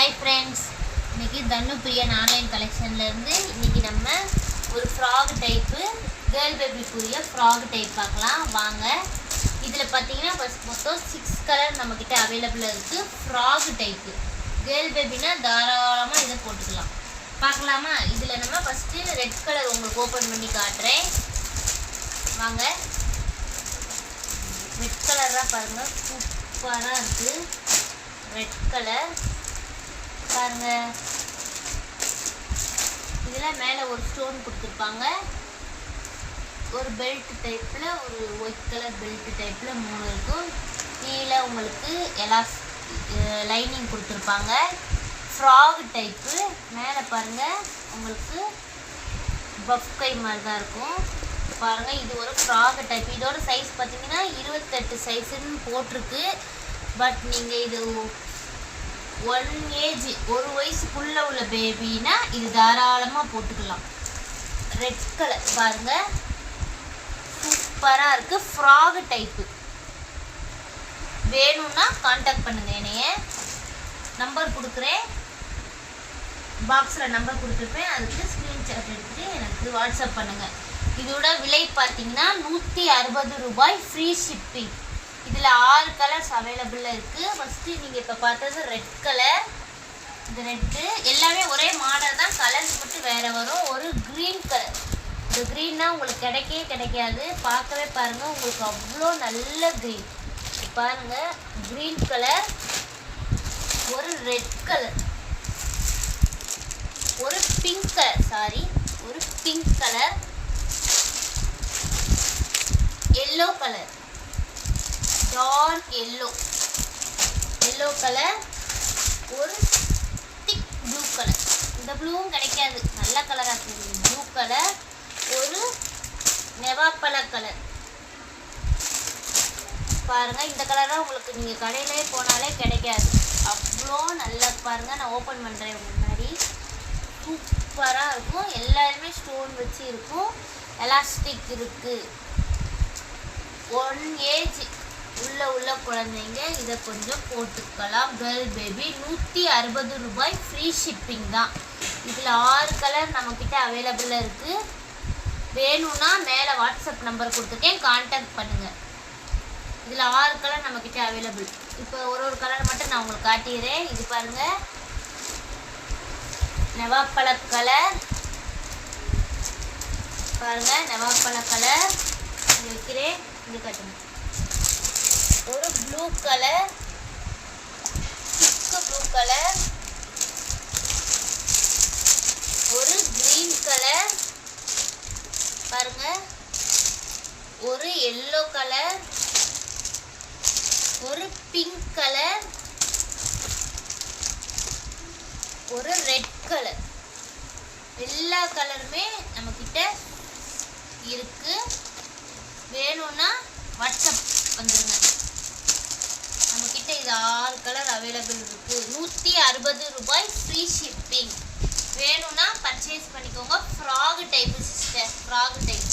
Hi friends, இன்றைக்கி தனு பிரியன் online கலெக்ஷன்லேருந்து இன்றைக்கி நம்ம ஒரு ஃப்ராக் டைப்பு கேர்ள் பேபிக்குரிய ஃப்ராக் டைப் பார்க்கலாம் வாங்க. இதில் பார்த்தீங்கன்னா மொத்தம் 6 கலர் நம்மக்கிட்ட அவைலபிளாக இருக்குது. ஃப்ராக் டைப்பு கேர்ள் பேபினா தாராளமாக இதை போட்டுக்கலாம். பார்க்கலாமா? இதில் நம்ம ஃபஸ்ட்டு ரெட் கலர் உங்களுக்கு ஓப்பன் பண்ணி காட்டுறேன் வாங்க. ரெட் கலர் தான் பாருங்கள், சூப்பராக இருக்குது. ரெட் கலர் பாருங்க. இதில் மேலே ஒரு ஸ்டோன் கொடுத்துருப்பாங்க. ஒரு பெல்ட் டைப்பில் ஒரு ஒயிட் கலர் பெல்ட் டைப்பில் 3 இருக்கும். கீழே உங்களுக்கு லைனிங் கொடுத்துருப்பாங்க. ஃப்ராக் டைப்பு மேலே பாருங்கள், உங்களுக்கு பஃப் கை மாதிரி தான் இருக்கும். பாருங்கள், இது ஒரு ஃப்ராக் டைப். இதோட சைஸ் பார்த்தீங்கன்னா 28 சைஸுன்னு போட்டிருக்கு. பட் நீங்கள் இது 1 ஏஜ் 1 வயசுக்குள்ளே உள்ள பேபினா இது தாராளமாக போட்டுக்கலாம். ரெட் கலர் பாருங்கள், சூப்பராக இருக்குது. ஃப்ராக் டைப்பு வேணும்னா கான்டாக்ட் பண்ணுங்கள். என்னைய நம்பர் கொடுக்குறேன், பாக்ஸில் நம்பர் கொடுத்துருப்பேன். அதுக்கு ஸ்க்ரீன்ஷாட் எடுத்துகிட்டு எனக்கு வாட்ஸ்அப் பண்ணுங்கள். இதோட விலை பார்த்தீங்கன்னா 160 ரூபாய், ஃப்ரீ ஷிப்பிங். இதில் 6 கலர்ஸ் அவைலபிளாக இருக்குது. ஃபஸ்ட்டு நீங்கள் இப்போ பார்த்தது ரெட் கலர். இந்த ரெட்டு எல்லாமே ஒரே மாடல் தான், கலர்ஸ் மட்டும் வேறு வரும். ஒரு க்ரீன் கலர். இந்த க்ரீன்னா உங்களுக்கு கிடைக்காது. பார்க்கவே பாருங்கள், உங்களுக்கு அவ்வளோ நல்ல க்ரீன். பாருங்கள், க்ரீன் கலர், ஒரு ரெட் கலர், ஒரு பிங்க் கலர், ஒரு pink colour, yellow colour, dark yellow colour, ஒரு திக் ப்ளூ கலர். இந்த ப்ளூவும் கிடைக்காது, நல்ல கலராக இருக்குது. ப்ளூ கலர், ஒரு நெவாப்பழ கலர். பாருங்கள், இந்த கலராக உங்களுக்கு நீங்கள் கடையிலே போனாலே கிடைக்காது. அவ்வளோ நல்லா பாருங்கள். நான் ஓப்பன் பண்ணுறேன் முன்னாடி. சூப்பராக இருக்கும். எல்லாருமே ஸ்டோன் வச்சு இருக்கும். எலாஸ்டிக் இருக்குது. 1 ஏஜ் உள்ள குழந்தைங்க இதை கொஞ்சம் போட்டுக்கலாம். கேர்ள் பேபி 160 ரூபாய், ஃப்ரீ ஷிப்பிங் தான். இதில் 6 கலர் நம்மக்கிட்ட அவைலபிளாக இருக்குது. வேணும்னா மேலே வாட்ஸ்அப் நம்பர் கொடுத்துருக்கேன், கான்டாக்ட் பண்ணுங்கள். இதில் 6 கலர் நம்மக்கிட்ட அவைலபிள். இப்போ ஒரு கலர் மட்டும் நான் உங்களுக்கு காட்டிடுறேன். இது பாருங்கள், நெவாப்பழ கலர். பாருங்கள், நெவாப்பழ கலர் வைக்கிறேன். இது காட்டுங்க. ஒரு ப்ளூ கலர், திக்கு ப்ளூ கலர், ஒரு க்ரீன் கலர் பாருங்க, ஒரு எல்லோ கலர், ஒரு பிங்க் கலர், ஒரு ரெட் கலர். எல்லா கலருமே நம்மக்கிட்ட இருக்கு. வேணும்னா வாட்ஸ்அப் வந்துடுங்க. நம்மக்கிட்ட இது 6 கலர் அவைலபிள் இருக்குது. 160 ரூபாய், ஃப்ரீ ஷிப்பிங். வேணும்னா பர்ச்சேஸ் பண்ணிக்கோங்க. Frock type sister, frock type.